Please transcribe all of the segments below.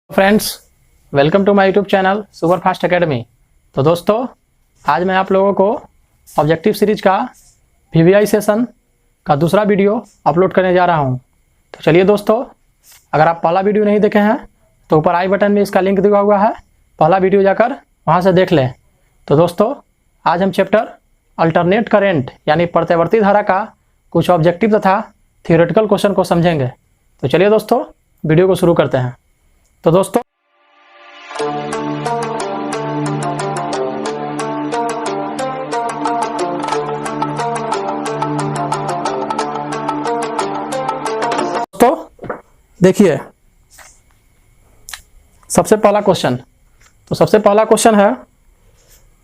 Friends, welcome to my YouTube channel super fast academy. तो दोस्तों, आज मैं आप लोगों को ऑब्जेक्टिव सीरीज का वीवीआई सेशन का दूसरा वीडियो अपलोड करने जा रहा हूं। तो चलिए दोस्तों, अगर आप पहला वीडियो नहीं देखे हैं तो ऊपर आई बटन में इसका लिंक दिया हुआ है, पहला वीडियो जाकर वहां से देख लें। तो दोस्तों, आज हम चैप्टर अल्टरनेट करेंट यानी प्रत्यावर्ती धारा का कुछ ऑब्जेक्टिव तथा थियोरेटिकल क्वेश्चन को समझेंगे। तो चलिए दोस्तों, वीडियो को शुरू करते हैं। तो दोस्तों, देखिए सबसे पहला क्वेश्चन। तो सबसे पहला क्वेश्चन है,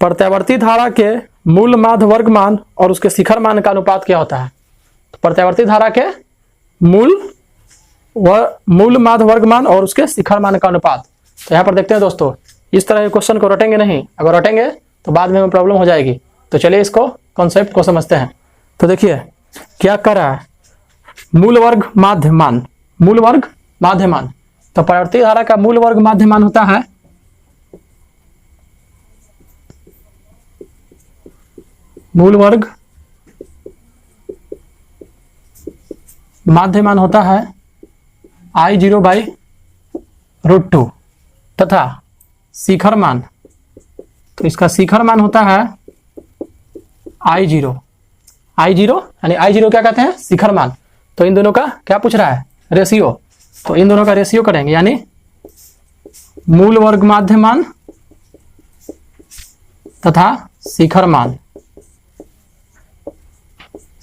प्रत्यावर्ती धारा के मूल माध्य वर्ग मान और उसके शिखर मान का अनुपात क्या होता है। तो प्रत्यावर्ती धारा के मूल माध्य वर्ग मान और उसके शिखर मान का अनुपात। तो यहाँ पर देखते हैं दोस्तों, इस तरह के क्वेश्चन को रटेंगे नहीं, अगर रटेंगे तो बाद में प्रॉब्लम हो जाएगी। तो चलिए इसको कॉन्सेप्ट को समझते हैं। तो देखिए क्या कर रहा है, मूल वर्ग माध्य मान, मूल वर्ग माध्य मान। तो प्रत्यावर्ती धारा का मूल वर्ग माध्य मान होता है मूल वर्ग माध्य मान होता है I0/√2 तथा शिखर मान, तो इसका शिखर मान होता है I0 यानी I0 क्या कहते हैं, शिखर मान। तो इन दोनों का क्या पूछ रहा है, रेशियो। तो इन दोनों का रेशियो करेंगे, यानी मूल वर्ग माध्य मान तथा शिखर मान,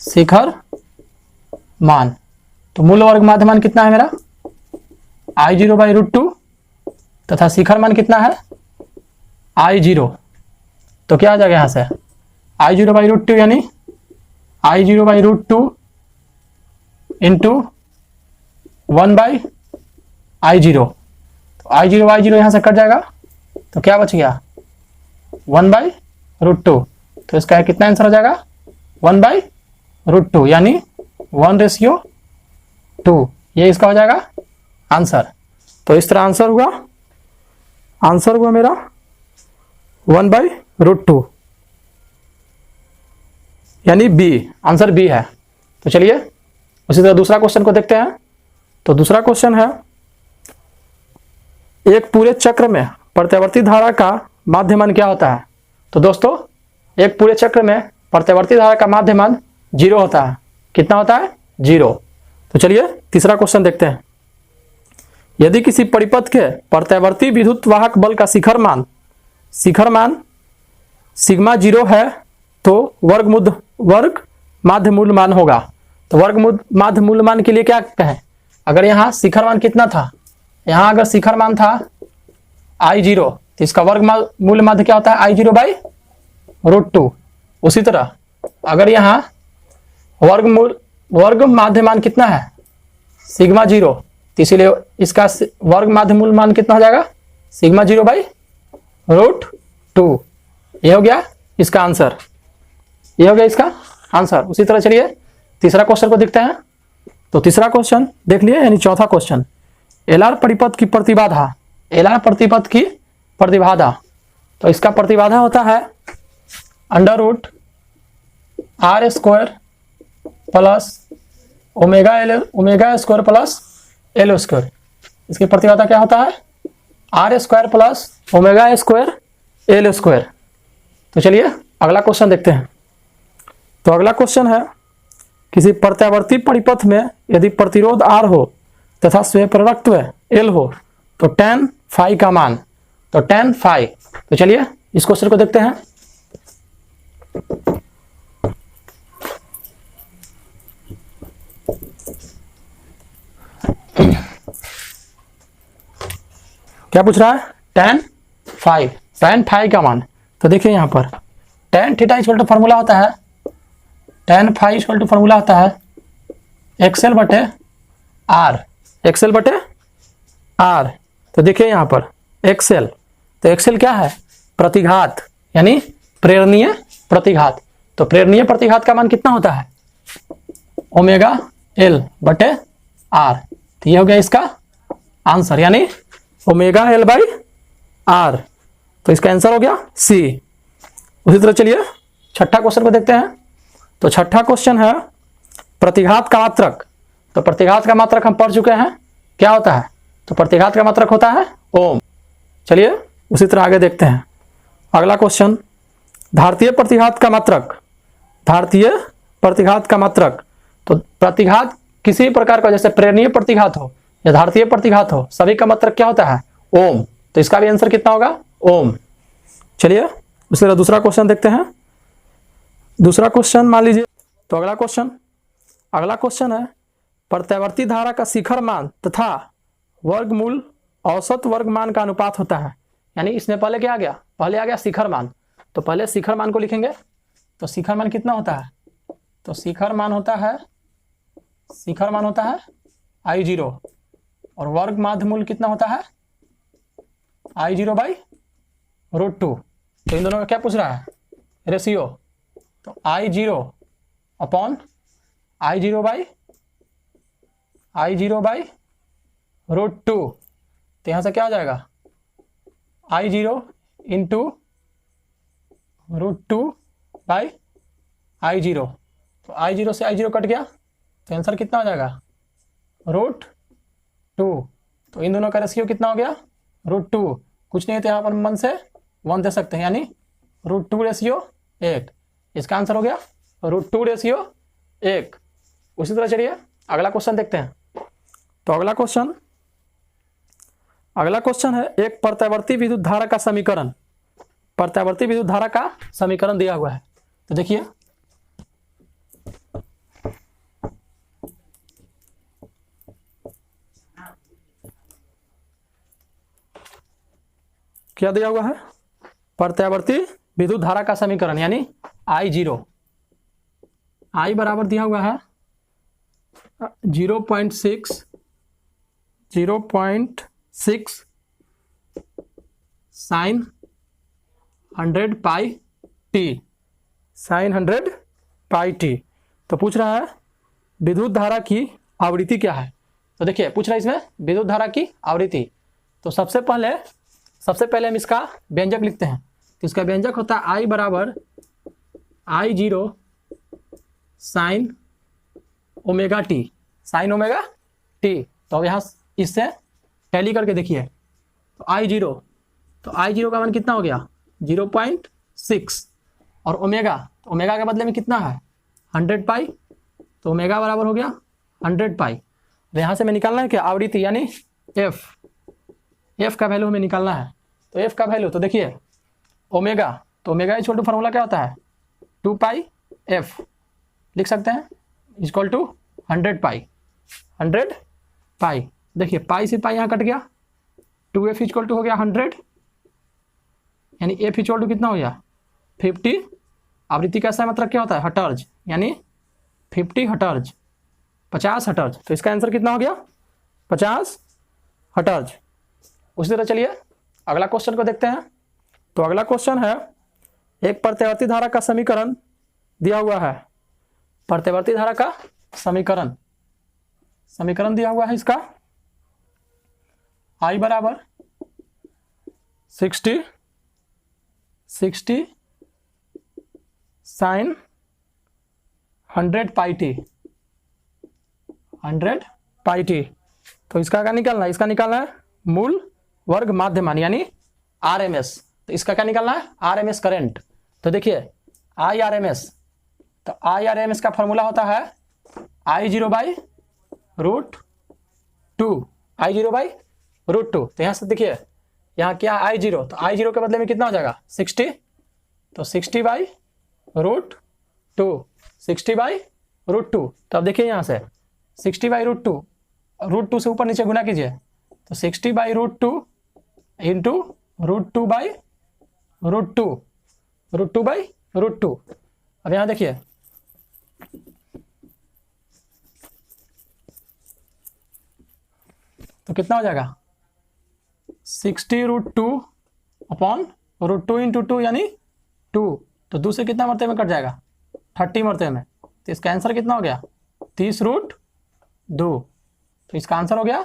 शिखर मान। तो मूल वर्ग माध्य मान कितना है मेरा, I0/√2 तथा शिखर मान कितना है I0। तो क्या आ जाएगा यहां से, I0/√2 यानी I0/√2 इंटू 1/I0। तो I0 यहां से कट जाएगा, तो क्या बच गया 1/√2। तो इसका कितना आंसर हो जाएगा 1/√2 यानी 1:2। ये इसका हो जाएगा आंसर। तो इस तरह आंसर हुआ मेरा 1/√2 यानी बी, आंसर बी है। तो चलिए उसी तरह दूसरा क्वेश्चन को देखते हैं। तो दूसरा क्वेश्चन है, एक पूरे चक्र में प्रत्यावर्ती धारा का माध्य मान क्या होता है। तो दोस्तों, एक पूरे चक्र में प्रत्यावर्ती धारा का माध्य मान 0 होता है। कितना होता है, 0। तो चलिए तीसरा क्वेश्चन देखते हैं। यदि किसी परिपथ के प्रत्यावर्ती विद्युत वाहक बल का शिखर मान सिग्मा 0 है तो वर्ग माध्य मूल मान होगा। तो वर्ग माध्य मूल मान के लिए क्या कहें, अगर यहाँ शिखर मान कितना था, यहाँ अगर शिखर मान था I0 तो इसका वर्ग मूल माध्य क्या होता है I0/√2। उसी तरह अगर यहाँ वर्ग माध्य मान कितना है सिग्मा 0, तो इसीलिए इसका वर्ग माध्य मूल मान कितना हो जाएगा सिग्मा 0/√2। ये हो गया इसका आंसर, ये हो गया इसका आंसर। उसी तरह चलिए तीसरा क्वेश्चन को देखते हैं। तो तीसरा क्वेश्चन देख लिए, यानी चौथा क्वेश्चन, एलआर परिपथ की प्रतिबाधा, एलआर परिपथ की प्रतिबाधा। तो इसका प्रतिबाधा होता है √R² प्लस ओमेगा² प्लस L²। इसकी प्रतिबाधा क्या होता है R² प्लस ओमेगा² L²। तो चलिए अगला क्वेश्चन देखते हैं। तो अगला क्वेश्चन है, किसी प्रत्यावर्ती परिपथ में यदि प्रतिरोध R हो तथा स्वप्रेरकत्व L हो तो tan phi का मान, तो tan phi। तो चलिए इस क्वेश्चन को देखते हैं। क्या पूछ रहा है, tan phi का मान। तो देखिए यहाँ पर tan theta equal to formula होता है, tan phi equal to formula होता है XL/R, XL/R। तो देखिए यहाँ पर XL, तो XL क्या है, प्रतिघात यानी प्रेरणीय प्रतिघात। तो प्रेरणीय प्रतिघात का मान कितना होता है ω/L/R। तो ये हो गया इसका आंसर, यानी ओमेगा एल बाई आर, तो इसका आंसर हो गया सी। उसी तरह चलिए छठा क्वेश्चन को देखते हैं। तो छठा क्वेश्चन है प्रतिघात का मात्रक। तो प्रतिघात का मात्रक हम पढ़ चुके हैं, क्या होता है? तो प्रतिघात का मात्रक होता है ओम। चलिए उसी तरह आगे देखते हैं। अगला क्वेश्चन, धारतीय प्रतिघात का मात्रक। धारतीय प्रतिघात का मात्रक, तो प्रतिघात किसी प्रकार का, जैसे प्रेरणीय प्रतिघात हो या धारतीय प्रतिघात हो, सभी का मात्रक क्या होता है? ओम। तो इसका भी आंसर कितना होगा? ओम। चलिए उसी तरह दूसरा क्वेश्चन देखते हैं। दूसरा क्वेश्चन मान लीजिए, तो अगला क्वेश्चन है प्रत्यावर्ती धारा का शिखर मान तथा वर्गमूल औसत वर्ग मान का अनुपात होता है। यानी इसमें पहले क्या आ गया? पहले आ गया शिखर मान। तो पहले शिखर मान को लिखेंगे। तो शिखर मान कितना होता है? तो शिखर मान होता है I0 और वर्ग माध्यमूल कितना होता है? I0 by √2। तो इन दोनों का क्या पूछ रहा है? रेशियो। तो I0 अपॉन I0 बाई √2। तो यहां से क्या हो जाएगा? I0 into √2 by I0। तो I0 से I0 कट गया, तो आंसर कितना हो जाएगा? √2। तो इन दोनों का रेशियो कितना हो गया? √2। कुछ नहीं है तो यहाँ पर मन से 1 दे सकते हैं, यानी √2:1। इसका आंसर हो गया √2:1। उसी तरह चलिए अगला क्वेश्चन देखते हैं। तो अगला क्वेश्चन है एक प्रत्यावर्ती विद्युत धारा का समीकरण। प्रत्यावर्ती विद्युत धारा का समीकरण दिया हुआ है। तो देखिए क्या दिया हुआ है? प्रत्यावर्ती विद्युत धारा का समीकरण यानी I0। I बराबर दिया हुआ है 0.6 sign 100 pi T, sign 100 pi T. तो पूछ रहा है विद्युत धारा की आवृत्ति क्या है। तो देखिए पूछ रहा है इसमें विद्युत धारा की आवृत्ति। तो सबसे पहले हम इसका व्यंजक लिखते हैं। तो इसका व्यंजक होता है I बराबर I0 sine omega T, sine omega T. तो अब यहाँ इससे टैली करके देखिए। तो I0 का मान कितना हो गया? 0.6 और ओमेगा के बदले में कितना है? 100 पाई। तो ओमेगा बराबर हो गया 100 पाई। तो यहाँ से हमें निकालना है क्या? आवृत्ति यानी एफ का वैल्यू हमें निकालना है। तो एफ का वैल्यू तो देखिए ओमेगा, तो ओमेगा इक्वल टू फॉर्मूला क्या होता है? 2 पाई एफ लिख सकते हैं, इक्वल टू 100 पाई। देखिए पाई से पाई यहाँ कट गया, 2f इक्वल टू हो गया 100, यानी f इक्वल टू कितना हो गया? 50। आवृत्ति का मतलब क्या होता है? हर्ट्ज, यानी 50 हर्ट्ज, 50 हर्ट्ज। तो इसका आंसर कितना हो गया? 50 हर्ट्ज। उसी तरह चलिए अगला क्वेश्चन को देखते हैं। तो अगला क्वेश्चन है एक प्रत्यावर्ती धारा का समीकरण दिया हुआ है। प्रत्यावर्ती धारा का समीकरण दिया हुआ है इसका I बराबर 60 sign 100 pi T, 100 pi T. तो इसका क्या निकालना है? इसका निकालना है मूल वर्ग माध्य मान यानी RMS। तो इसका क्या निकालना है? RMS current. तो देखिए IRMS, तो IRMS का फॉर्मूला होता है I0 बाई √2, I0 बाई √2। तो यहाँ से देखिए यहाँ क्या है? I0, तो I0 के बदले में कितना हो जाएगा? 60। तो 60 बाई √2, 60 बाई √2। तो अब देखिए यहाँ से 60 बाई √2 से ऊपर नीचे गुना कीजिए। तो 60 बाई √2 इंटू √2 बाई √2। अब यहाँ देखिए तो कितना हो जाएगा? 60√2 अपॉन √2 इंटू 2 यानी 2। तो 2 से कितना मरतबे में कट जाएगा? 30 मरतबे में। तो इसका आंसर कितना हो गया? 30√2। तो इसका आंसर हो गया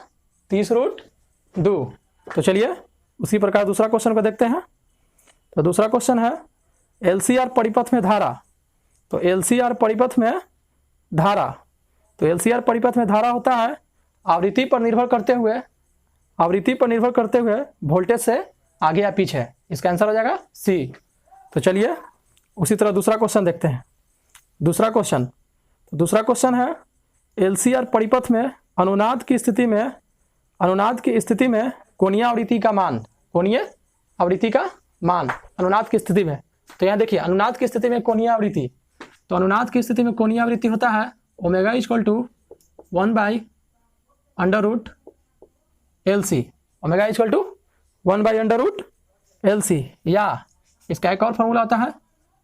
30√2। तो चलिए उसी प्रकार दूसरा क्वेश्चन को देखते हैं। तो दूसरा क्वेश्चन है एलसीआर परिपथ में धारा। तो एलसीआर परिपथ में धारा, तो एलसीआर परिपथ में धारा होता है आवृत्ति पर निर्भर करते हुए वोल्टेज से आगे या पीछे। इसका आंसर हो जाएगा सी। तो चलिए उसी तरह दूसरा क्वेश्चन देखते हैं। दूसरा क्वेश्चन है एलसीआर परिपथ में अनुनाद की स्थिति में कोणीय आवृत्ति का मान अनुनाद की स्थिति में। तो यहाँ देखिए अनुनाद की स्थिति में कोणीय आवृत्ति, तो अनुनाद की स्थिति में कोणीय आवृत्ति होता है omega equal to 1/√LC। Omega equal to 1/√LC, या इसका एक और फॉर्मूला होता है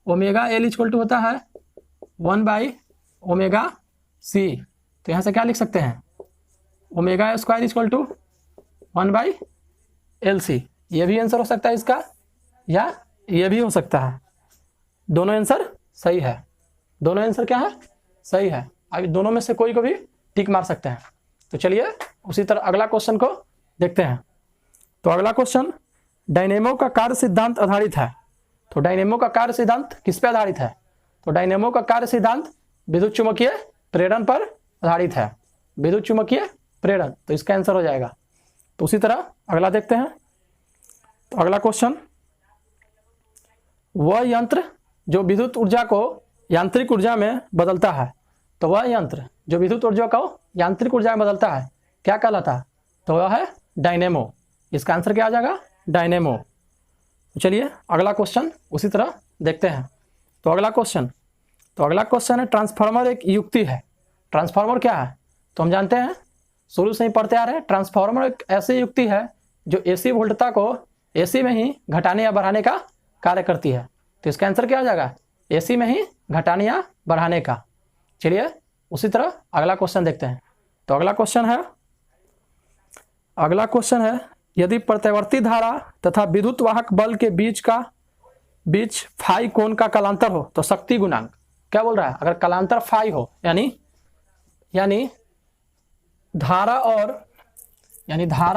ओमेगा एल इक्वल टू होता है 1/ω/c। तो यहाँ से क्या लिख सकते हैं omega square equal to 1/LC। ये भी आंसर हो सकता है इसका, या ये भी हो सकता है। दोनों आंसर सही है, दोनों आंसर क्या है सही है। अभी दोनों में से कोई को भी टिक मार सकते हैं। तो चलिए उसी तरह अगला क्वेश्चन को देखते हैं। तो अगला क्वेश्चन डायनेमो का कार्य सिद्धांत आधारित है। तो डायनेमो का कार्य सिद्धांत किस पे आधारित है? तो डायनेमो का कार्य सिद्धांत विद्युत चुम्बकीय प्रेरण पर आधारित है, विद्युत चुम्बकीय प्रेरण। तो इसका आंसर हो जाएगा। तो उसी तरह अगला देखते हैं। तो अगला क्वेश्चन, वह यंत्र जो विद्युत ऊर्जा को यांत्रिक ऊर्जा में बदलता है। तो वह यंत्र जो विद्युत ऊर्जा को यांत्रिक ऊर्जा में बदलता है क्या कहलाता है? तो वह है डायनेमो। इसका आंसर क्या आ जाएगा? डायनेमो। तो चलिए अगला क्वेश्चन उसी तरह देखते हैं। तो अगला क्वेश्चन है ट्रांसफार्मर एक युक्ति है। ट्रांसफार्मर क्या है? तो हम जानते हैं, शुरू से ही पढ़ते आ रहे हैं, ट्रांसफार्मर एक ऐसी युक्ति है जो एसी वोल्टता को एसी में ही घटाने या बढ़ाने का कार्य करती है। तो इसका आंसर क्या आ जाएगा? एसी में ही घटाने या बढ़ाने का। चलिए उसी तरह अगला क्वेश्चन देखते हैं। तो अगला क्वेश्चन है यदि प्रत्यावर्ती धारा तथा विद्युत वाहक बल के बीच फाई कोण का कलांतर हो तो शक्ति गुणांक क्या बोल रहा है? अगर कलांतर फाई हो यानी धारा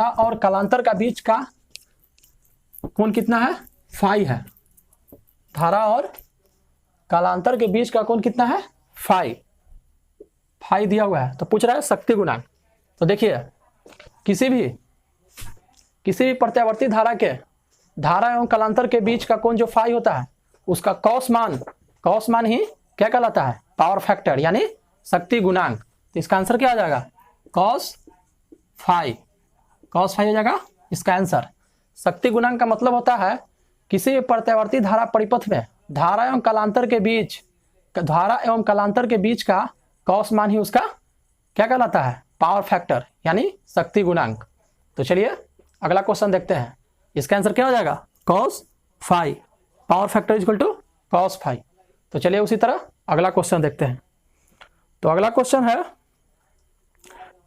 और कलांतर का बीच का कोण कितना है? फाई है। धारा और कलांतर के बीच का कोण कितना है? फाई दिया हुआ है। तो पूछ रहा है शक्ति गुणांक। तो देखिए किसी भी प्रत्यावर्ती धारा एवं कलांतर के बीच का कोण जो फाई होता है उसका कॉस मान ही क्या कहलाता है? पावर फैक्टर यानी शक्ति गुणांक। तो इसका आंसर क्या आ जाएगा? कॉस फाई हो जाएगा इसका आंसर। शक्ति गुणांक का मतलब होता है किसी प्रत्यावर्ती धारा परिपथ में धारा एवं कलांतर के बीच का कॉस मान ही उसका क्या कहलाता है? पावर फैक्टर यानी शक्ति गुणांक। तो चलिए अगला क्वेश्चन देखते हैं। इसका आंसर क्या हो जाएगा? Cos phi. Power factor equal to cos phi. तो चलिए उसी तरह अगला क्वेश्चन देखते हैं। तो अगला क्वेश्चन है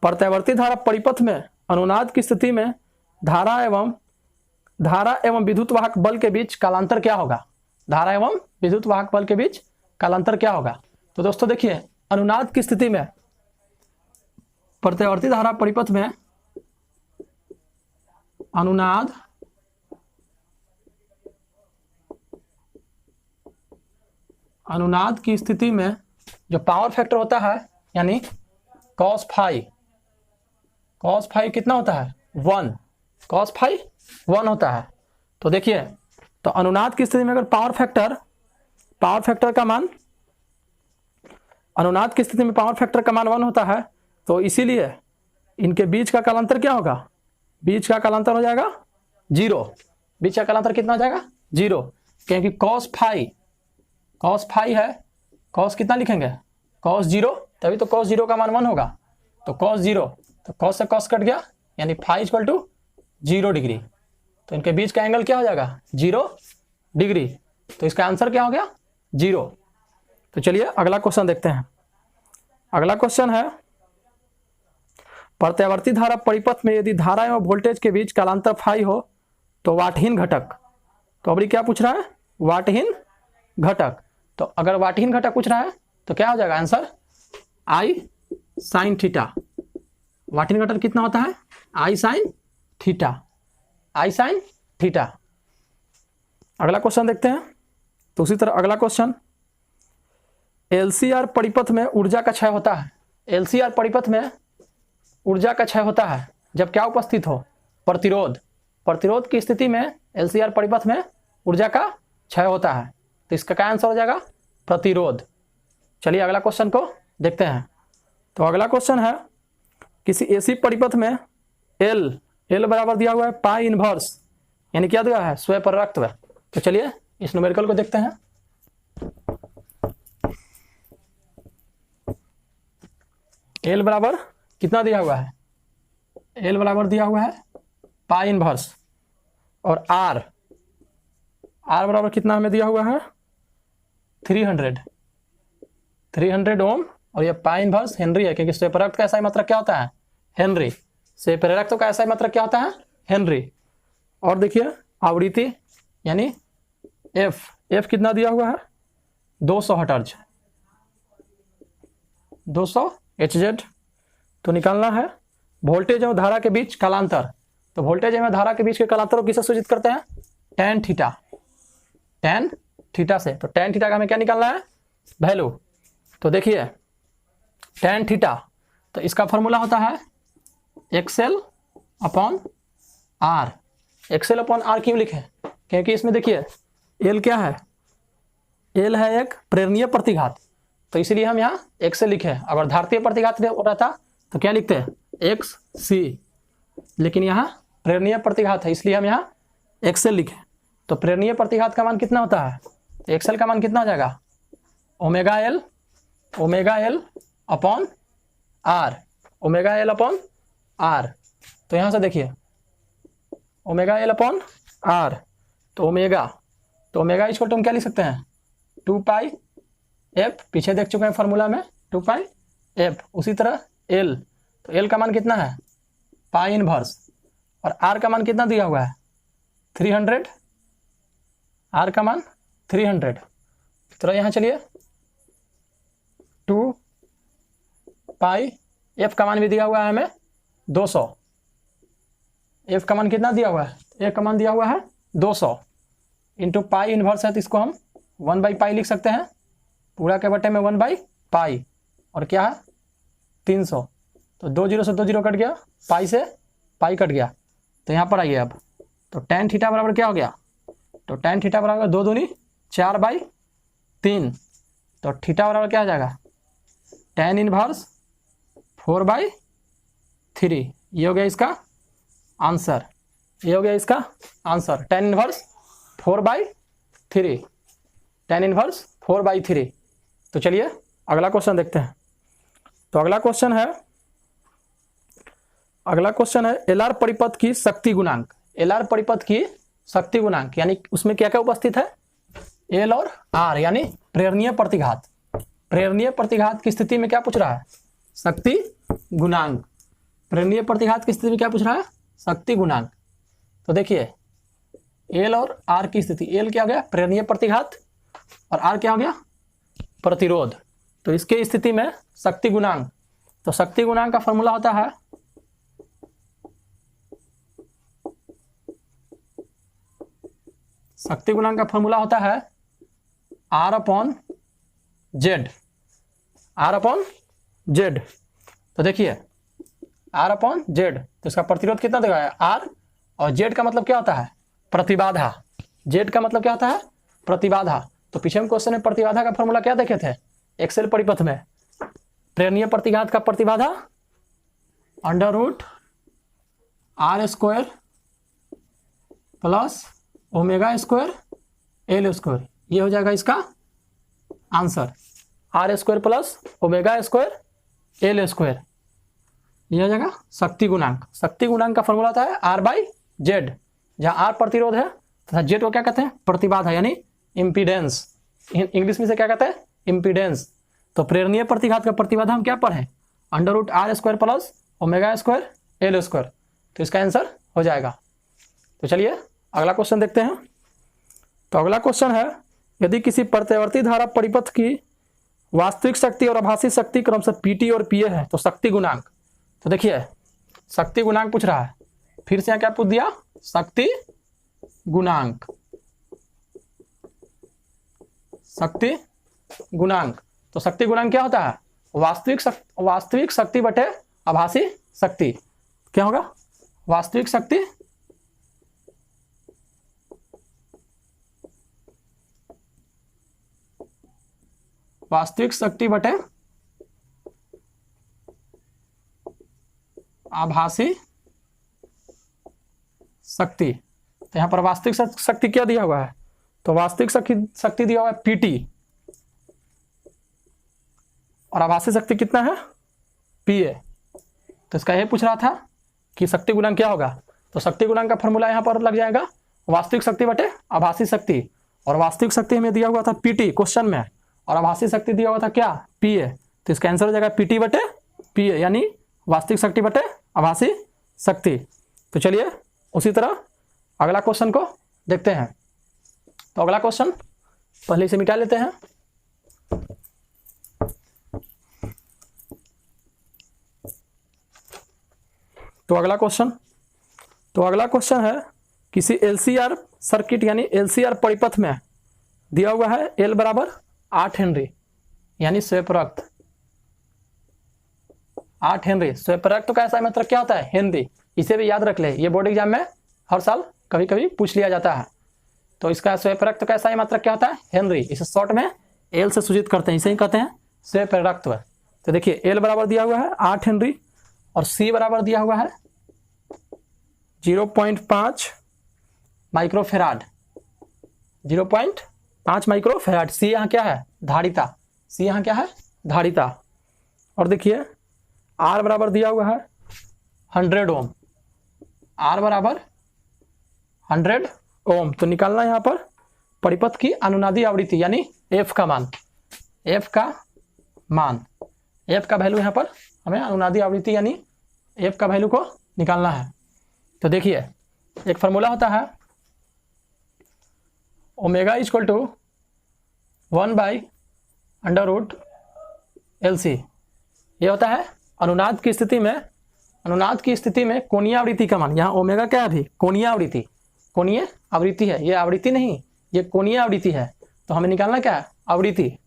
प्रत्यावर्ती धारा परिपथ में अनुनाद की स्थिति में धारा एवं विद्युत वाहक बल के बीच कालांतर क्या होगा? धारा एवं विद्युत वाहक बल के बीच कालांतर क्या होगा? तो दोस्तों देखिए अनुनाद की स्थिति में प्रत्यावर्ती धारा परिपथ में अनुनाद की स्थिति में जो पावर फैक्टर होता है यानी कॉस फाई कितना होता है? 1। कॉस फाई 1 होता है। तो देखिए तो अनुनाद की स्थिति में अगर पावर फैक्टर का मान अनुनाद की स्थिति में पावर फैक्टर का मान 1 होता है तो इसीलिए इनके बीच का कालांतर क्या होगा? बीच का कालांतर हो जाएगा 0। बीच का कालांतर कितना हो जाएगा? 0। क्योंकि कॉस फाई है। कॉस कितना लिखेंगे? कॉस 0, तभी तो कॉस 0 का मान 1 होगा। तो कॉस 0, तो कॉस से कॉस कट गया यानी फाई इक्वल टू 0 डिग्री। तो इनके बीच का एंगल क्या हो जाएगा? 0 डिग्री। तो इसका आंसर क्या हो गया? 0। तो चलिए अगला क्वेश्चन देखते हैं। अगला क्वेश्चन है प्रत्यावर्ती धारा परिपथ में यदि धारा एवं वोल्टेज के बीच कालांतर फाई हो तो वाटहीन घटक। तो अभी क्या पूछ रहा है? वाटहीन घटक। तो अगर वाटहीन घटक पूछ रहा है तो क्या हो जाएगा आंसर? आई साइन थीटा। वाटहीन घटक कितना होता है? आई साइन थीटा। आई साइन थीटा। अगला क्वेश्चन देखते हैं। तो उसी तरह अगला क्वेश्चन, एलसीआर परिपथ में ऊर्जा का क्षय होता है। एलसीआर परिपथ में ऊर्जा का क्षय होता है जब क्या उपस्थित हो, प्रतिरोध। प्रतिरोध की स्थिति में एलसीआर परिपथ में ऊर्जा का क्षय होता है, तो इसका क्या आंसर हो जाएगा, प्रतिरोध। चलिए अगला क्वेश्चन को देखते हैं। तो अगला क्वेश्चन है, किसी एसी परिपथ में एल बराबर दिया हुआ है पाई इनवर्स, यानी क्या दिया है, स्वपरावर्तव। तो चलिए इस न्यूमेरिकल को देखते हैं। एल बराबर कितना दिया हुआ है, एल बराबर दिया हुआ है पाई इनवर्स, और आर बराबर कितना हमें दिया हुआ है 300 ओम, और ये पाई इनवर्स हेनरी है, क्योंकि स्वपरावर्तक का SI मात्रक क्या होता है, हेनरी। स्वपरावर्तक का SI मात्रक क्या होता है, हेनरी। और देखिए आवृत्ति यानी एफ कितना दिया हुआ है 200 हर्ट्ज, 200 HZ। तो निकालना है वोल्टेज और धारा के बीच कालांतर। तो वोल्टेज एवं धारा के बीच के कालांतर को किससे सूचित करते हैं, tan थीटा से। तो tan थीटा का हमें क्या निकालना है, वैल्यू। तो देखिए tan थीटा, तो इसका फॉर्मूला होता है XL upon R। XL upon R क्यों लिखे, क्योंकि इसमें देखिए L क्या है, L है एक प्रेरणीय प्रतिघात, तो इसलिए हम यहाँ XL लिखे। अगर धारतीय प्रतिघात रहता तो क्या लिखते हैं, XC, लेकिन यहाँ प्रेरणीय प्रतिघात है इसलिए हम यहाँ XL लिखे। तो प्रेरणीय प्रतिघात का मान कितना होता है, तो XL का मान कितना हो जाएगा, omega L upon R, omega L upon R। तो यहाँ से देखिए ओमेगा एल अपॉन R, तो ओमेगा इसको तुम क्या लिख सकते हैं, 2 पाई एफ, पीछे देख चुके हैं फॉर्मूला में 2 पाई एफ। उसी तरह एल, तो एल का मान कितना है पाई इनवर्स, और आर का मान कितना दिया हुआ है 300, आर का मान 300। तो यहाँ चलिए 2 पाई एफ का मान भी दिया हुआ है हमें 200, एफ का मान कितना दिया हुआ है, एफ का मान दिया हुआ है 200 इंटू पाई इनवर्स है, तो इसको हम 1/पाई लिख सकते हैं, पूरा के बटे में 1/पाई, और क्या है 300। तो 2 0 से 2 0 कट गया, पाई से पाई कट गया। तो यहाँ पर आइए अब, तो tan थीटा बराबर क्या हो गया, तो tan थीटा बराबर 2 दूनी 4/3, तो थीटा बराबर क्या आ जाएगा, tan इनवर्स 4/3। ये हो गया इसका आंसर, ये हो गया इसका answer, tan inverse 4/3, tan inverse 4/3। तो चलिए अगला क्वेश्चन देखते हैं। तो अगला क्वेश्चन है एलआर परिपथ की शक्ति गुणांक। एलआर परिपथ की शक्ति गुणांक यानी उसमें क्या क्या उपस्थित है, एल और आर, यानी प्रेरणीय प्रतिघात। प्रेरणीय प्रतिघात की स्थिति में क्या पूछ रहा है, शक्ति गुणांक। प्रेरणीय प्रतिघात की स्थिति में क्या पूछ रहा है, शक्ति गुणांक। तो देखिए एल और आर की स्थिति, एल क्या हो गया प्रेरणीय प्रतिघात, और आर क्या हो गया प्रतिरोध। तो इसके स्थिति में शक्ति गुणांक, तो शक्ति गुणांक का फॉर्मूला होता है शक्ति गुणांक का फॉर्मूला होता है R upon Z, R upon Z. तो देखिए R अपॉन जेड, तो इसका प्रतिरोध कितना देगा R, और जेड का मतलब क्या होता है प्रतिबाधा, जेड का मतलब क्या होता है प्रतिबाधा। तो पीछे हम क्वेश्चन में प्रतिबाधा का फॉर्मूला क्या देखे थे, एक्सेल परिपथ में प्रेरणीय प्रतिघात का प्रतिबाधा √R² प्लस ω² L², ये हो जाएगा इसका आंसर, R² प्लस ω² L², ये हो जाएगा शक्ति गुणांक। शक्ति गुणांक का फॉर्मूला होता है R/Z, जहाँ R प्रतिरोध है तथा Z को क्या कहते हैं प्रतिबाधा यानी इम्पीडेंस, इंग्लिश में से क्या कहते हैं इम्पीडेंस। तो प्रेरणीय प्रतिघात का प्रतिबाधा हम क्या पढ़े √R² प्लस ω² L², तो इसका आंसर हो जाएगा। तो चलिए अगला क्वेश्चन देखते हैं। तो अगला क्वेश्चन है, यदि किसी प्रत्यावर्ती धारा परिपथ की वास्तविक शक्ति और आभासी शक्ति क्रमशः PT और PA है, तो शक्ति गुणांक। तो देखिए शक्ति गुणांक पूछ रहा है, फिर से यहाँ क्या पूछ दिया शक्ति गुणांक, शक्ति गुणांक। तो शक्ति गुणांक क्या होता है? वास्तविक शक्ति बटे आभासी शक्ति। क्या होगा? वास्तविक शक्ति बटे आभासी शक्ति। तो यहां पर वास्तविक शक्ति क्या दिया हुआ है? तो वास्तविक शक्ति दिया हुआ है PT, और आभासी शक्ति कितना है? PA। तो इसका यही पूछ रहा था कि शक्ति गुणांक क्या होगा। तो शक्ति गुणांक का फॉर्मूला यहां पर लग जाएगा वास्तविक शक्ति बटे आभासी शक्ति, और वास्तविक शक्ति हमें दिया हुआ था PT क्वेश्चन में, और आभासी शक्ति दिया हुआ था क्या? PA। तो इसका आंसर हो जाएगा PT बटे PA, यानी वास्तविक शक्ति बटे आभासी शक्ति। तो चलिए उसी तरह अगला क्वेश्चन को देखते हैं। तो अगला क्वेश्चन पहले से मिटा लेते हैं। तो अगला क्वेश्चन है किसी LCR सर्किट यानी LCR परिपथ में दिया हुआ है L बराबर 8 हेनरी, यानी स्वयंपरक्त 8 हेनरी। स्वयंपरक्त का ऐसा मतलब क्या होता है? हेनरी। इसे भी याद रख ले, ये बोर्ड एग्जाम में हर साल कभी कभी पूछ लिया जाता है। तो इसका स्वयंपरक्त का ऐसा मात्रक क्या होता है? हेनरी। इसे शॉर्ट में L से सूचित करते हैं, इसे ही कहते हैं स्वयंपरक्त। तो देखिए L बराबर दिया हुआ है 8 हेनरी, और C बराबर दिया हुआ है 0.5 माइक्रोफेराड, 0.5 माइक्रोफेराड। C यहाँ क्या है? धारिता। C यहाँ क्या है? धारिता। और देखिए R बराबर दिया हुआ है 100 ओम, R बराबर 100 ओम। तो निकालना यहाँ पर परिपथ की अनुनादी आवृत्ति यानी F का मान, F का वैल्यू यहाँ पर हमें अनुनादी आवृत्ति यानी F का वैल्यू को निकालना है। तो देखिए एक फार्मूला होता है ओमेगा इक्वल टू 1/√LC। ये होता है अनुनाद की स्थिति में कोणीय आवृत्ति का मान। यहाँ ओमेगा क्या है? अभी कोणीय आवृत्ति है, ये आवृत्ति नहीं, ये कोणीय आवृत्ति है। तो हमें निकालना क्या है? आवृत्ति।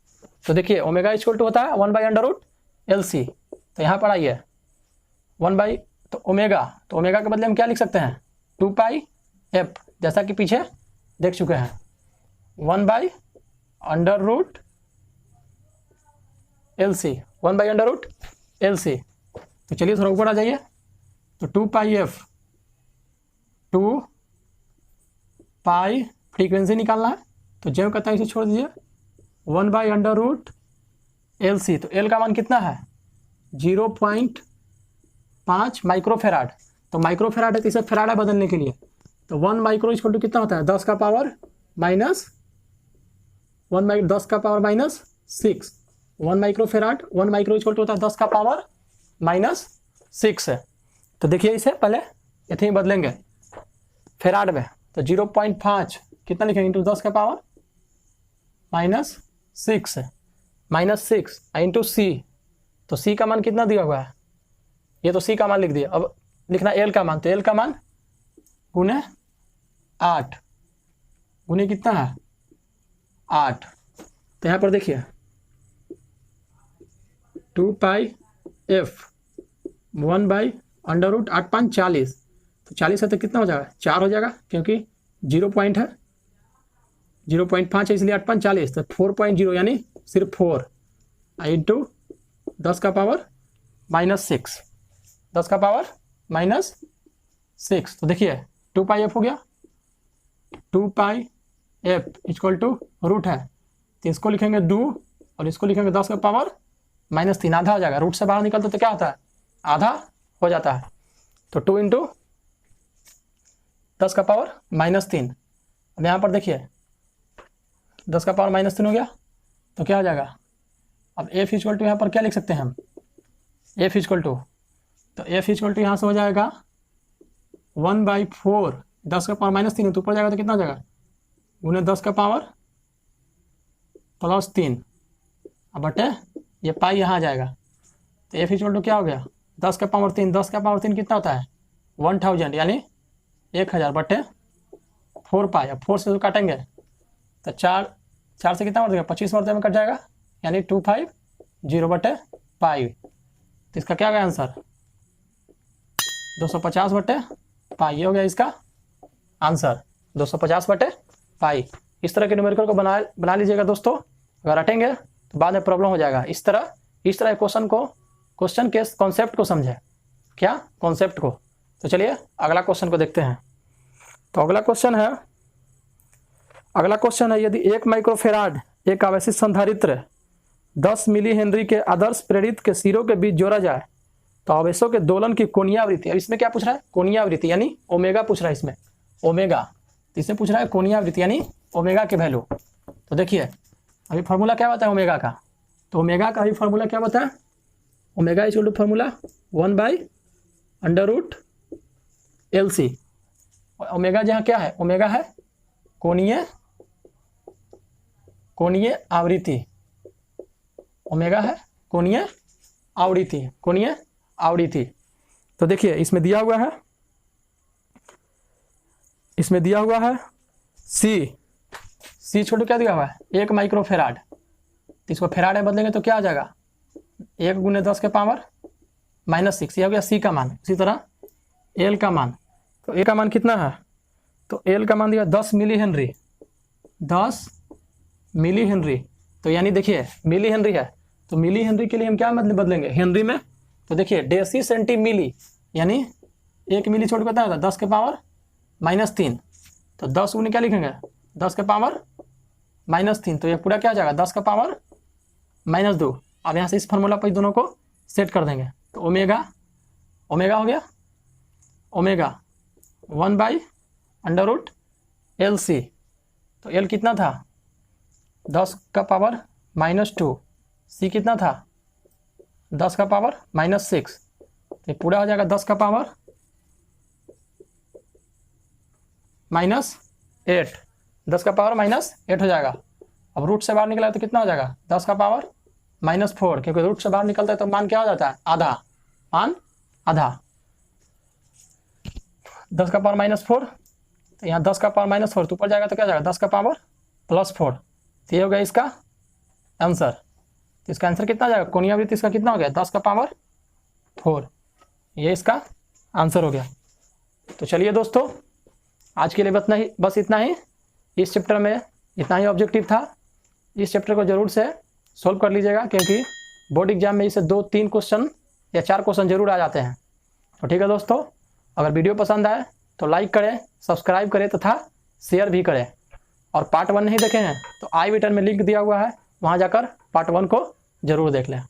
तो देखिए ओमेगा इक्वल टू होता है 1/√LC। तो यहाँ पर आइए तो ओमेगा के बदले हम क्या लिख सकते हैं? 2πf, जैसा कि पीछे देख चुके हैं। 1/√LC, 1/√LC। तो चलिए थोड़ा ऊपर आ जाइए। तो 2πf, 2π फ्रीक्वेंसी निकालना है। तो जो कहता है इसे छोड़ दीजिए, 1/√LC। तो L का मान कितना है? 0.5 माइक्रोफेराड। तो माइक्रोफेराड है तो इसे फेराड बदलने के लिए तो 1 माइक्रो इक्वल टू कितना होता है? 10 का power minus 6। 1 microfarad, 1 micro equal to होता है 10 का पावर -6 है। तो देखिए इसे पहले इतने ही बदलेंगे फेराड में। तो 0.5 कितना लिखेंगे? इंटू 10 का पावर -6 इंटू C। तो C का मान कितना दिया हुआ है? ये तो C का मान लिख दिया। अब लिखना L का मान। तो L का मान गुने 8 गुने कितना है? 8। तो यहाँ पर देखिए 2πf 1/√8 5 40। तो 40 है तो कितना हो जाएगा? 4 हो जाएगा, क्योंकि 0 पॉइंट है, 0.5 है इसलिए 8 5 40। तो 4.0 यानी सिर्फ 4 इंटू 10 का पावर -6, 10 का पावर -6। तो देखिए 2πf हो गया। 2πf इक्वल टू रूट है, तो इसको लिखेंगे 2 और इसको लिखेंगे 10 का पावर -3। आधा हो जाएगा, रूट से बाहर निकलते तो क्या होता है? आधा हो जाता है। तो 2 इंटू 10 का पावर -3। अब यहाँ पर देखिए 10 का पावर -3 हो गया तो क्या हो जाएगा? अब F इक्वल टू यहाँ पर क्या लिख सकते हैं हम? F इक्वल टू, तो F इक्वल टू यहाँ से हो जाएगा 1/4। 10 का पावर -3 तो ऊपर जाएगा तो कितना हो जाएगा? गुने 10 का पावर +3 अब बटे ये पाई यहाँ आ जाएगा। तो F इक्वल टू क्या हो गया? 10 का पावर 3, 10 का पावर 3 कितना होता है? 1000, यानी 1000 बटे 4 पाई। अब 4 से जो काटेंगे तो 4 से कितना मर 25 मरते में कट जाएगा, यानी 250 बटे पाई। तो इसका क्या गया आंसर 250 बटे पाई। ये हो गया इसका आंसर 250 बटे पाई। इस तरह के न्यूमेरिकल को बना लीजिएगा दोस्तों। अगर रटेंगे तो बाद में प्रॉब्लम हो जाएगा। इस तरह क्वेश्चन के कॉन्सेप्ट को समझे, क्या कॉन्सेप्ट को। तो चलिए अगला क्वेश्चन को देखते हैं। तो अगला क्वेश्चन है यदि 1 माइक्रोफेराड एक आवेशित संधारित्र 10 मिली हेनरी के आदर्श प्रेरित के सिरों के बीच जोड़ा जाए तो आवेशों के दोलन की कोणीय आवृत्ति। अब इसमें क्या पूछ रहा है, कोणीय आवृत्ति यानी ओमेगा पूछ रहा है। इसमें ओमेगा, तो इसमें पूछ रहा है कोणीय आवृत्ति यानी ओमेगा के वैल्यू। तो देखिए अभी फॉर्मूला क्या बताया ओमेगा का, तो ओमेगा का अभी फॉर्मूला क्या बताया, omega is equal to formula 1/√LC। Omega जहाँ क्या है, ओमेगा है कोणीय आवृत्ति। ओमेगा है कोणीय आवृत्ति। तो देखिए इसमें दिया हुआ है सी छोटू क्या दिया हुआ है 1 माइक्रोफेराड। तो इसको फेराड में बदलेंगे तो क्या आ जाएगा 1 × 10 के पावर -6। ये हो गया सी का मान। इसी तरह एल का मान, तो ए का मान कितना है, तो एल का मान दिया 10 मिली हेनरी। तो यानी देखिए मिली हेनरी है, तो मिली हेनरी के लिए हम क्या मतलब बदलेंगे हेनरी में। तो देखिए डेसी सेंटी मिली यानी 1 मिली छोड़ के कितना होगा 10 के पावर -3। तो 10 गुने क्या लिखेंगे 10 के पावर -3। तो ये पूरा क्या आ जाएगा 10 का पावर -2। अब यहाँ से इस फार्मूला पर दोनों को सेट कर देंगे। तो ओमेगा हो गया ओमेगा 1/√LC। तो एल कितना था 10 का पावर -2, सी कितना था 10 का पावर -6। तो पूरा हो जाएगा 10 का पावर -8, 10 का पावर -8 हो जाएगा। अब रूट से बाहर निकला तो कितना हो जाएगा 10 का पावर -4, क्योंकि रूट से बाहर निकलता है तो मान क्या हो जाता है आधा। 10 का पावर -4, तो यहाँ 10 का पावर -4 तो ऊपर जाएगा तो क्या जाएगा 10 का पावर +4। तो ये हो गया इसका आंसर। तो इसका आंसर कितना जाएगा कोणीय आवृत्ति इसका कितना हो गया 10 का पावर 4। ये इसका आंसर हो गया। तो चलिए दोस्तों आज के लिए बस इतना ही। इस चैप्टर में इतना ही ऑब्जेक्टिव था। इस चैप्टर को जरूर से सोल्व कर लीजिएगा, क्योंकि बोर्ड एग्जाम में इसे 2-3 क्वेश्चन या 4 क्वेश्चन जरूर आ जाते हैं। तो ठीक है दोस्तों, अगर वीडियो पसंद आए तो लाइक करें, सब्सक्राइब करें तथा शेयर भी करें। और पार्ट 1 नहीं देखे हैं तो आई बटन में लिंक दिया हुआ है, वहाँ जाकर पार्ट 1 को जरूर देख लें।